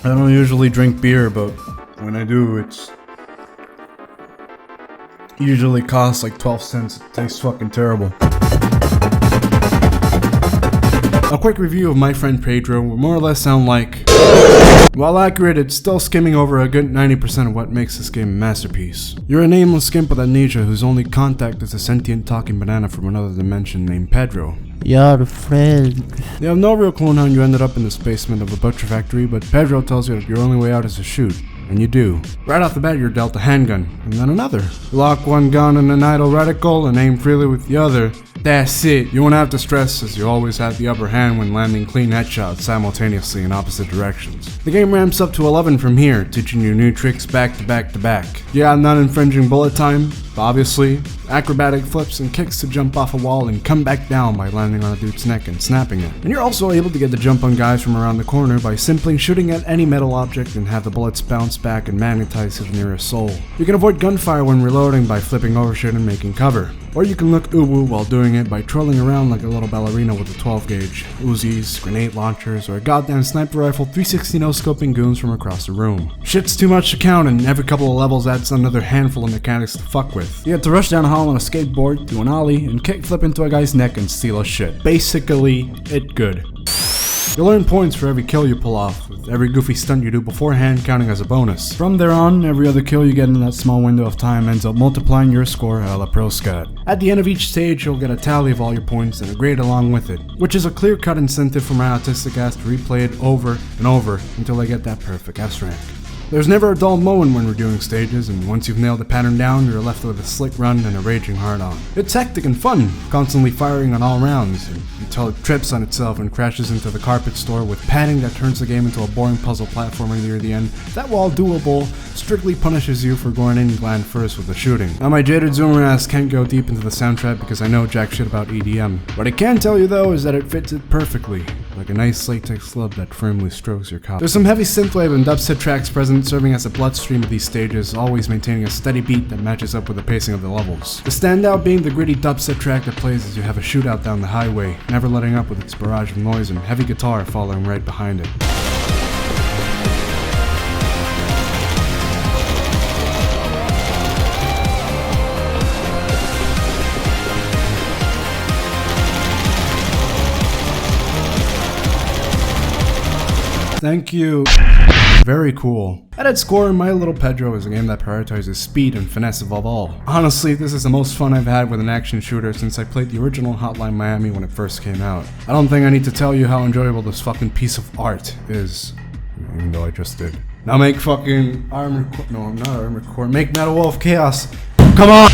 I don't usually drink beer, but when I do, it's usually costs like 12 cents. It tastes fucking terrible. A quick review of My Friend Pedro will more or less sound like, while accurate, it's still skimming over a good 90% of what makes this game a masterpiece. You're a nameless skimp with amnesia whose only contact is a sentient talking banana from another dimension named Pedro. Your friend. You have no real clue on how you ended up in this basement of a butcher factory, but Pedro tells you that your only way out is to shoot. And you do. Right off the bat, you're dealt a handgun, and then another. You lock one gun in an idle reticle and aim freely with the other. That's it. You won't have to stress, as you always have the upper hand when landing clean headshots simultaneously in opposite directions. The game ramps up to 11 from here, teaching you new tricks back to back to back. You got non-infringing bullet time, obviously, acrobatic flips and kicks to jump off a wall and come back down by landing on a dude's neck and snapping it. And you're also able to get the jump on guys from around the corner by simply shooting at any metal object and have the bullets bounce back and magnetize to the nearest soul. You can avoid gunfire when reloading by flipping over shit and making cover. Or you can look uwu while doing it by trolling around like a little ballerina with a 12 gauge, Uzis, grenade launchers, or a goddamn sniper rifle 360 no-scoping goons from across the room. Shit's too much to count, and every couple of levels adds another handful of mechanics to fuck with. You have to rush down a hall on a skateboard, do an ollie, and kickflip into a guy's neck and steal his shit. Basically, it good. You'll earn points for every kill you pull off, with every goofy stunt you do beforehand counting as a bonus. From there on, every other kill you get in that small window of time ends up multiplying your score a la Pro Scat. At the end of each stage, you'll get a tally of all your points and a grade along with it, which is a clear-cut incentive for my autistic ass to replay it over and over until I get that perfect S rank. There's never a dull moment when reviewing stages, and once you've nailed the pattern down, you're left with a slick run and a raging hard-on. It's hectic and fun, constantly firing on all rounds, until it trips on itself and crashes into the carpet store with padding that turns the game into a boring puzzle platformer near the end that, while doable, strictly punishes you for going in gland first with the shooting. Now, my jaded zoomer ass can't go deep into the soundtrack because I know jack shit about EDM. What I can tell you though is that it fits it perfectly, like a nice latex glove that firmly strokes your cock. There's some heavy synthwave and dubstep tracks present, serving as a bloodstream of these stages, always maintaining a steady beat that matches up with the pacing of the levels. The standout being the gritty dubstep track that plays as you have a shootout down the highway, never letting up with its barrage of noise and heavy guitar following right behind it. Thank you. Very cool. At its core, My Little Pedro is a game that prioritizes speed and finesse above all. Honestly, this is the most fun I've had with an action shooter since I played the original Hotline Miami when it first came out. I don't think I need to tell you how enjoyable this fucking piece of art is, even though I just did. Now make fucking Armored Core, no, not Armored Core, make Metal Wolf Chaos. Come on!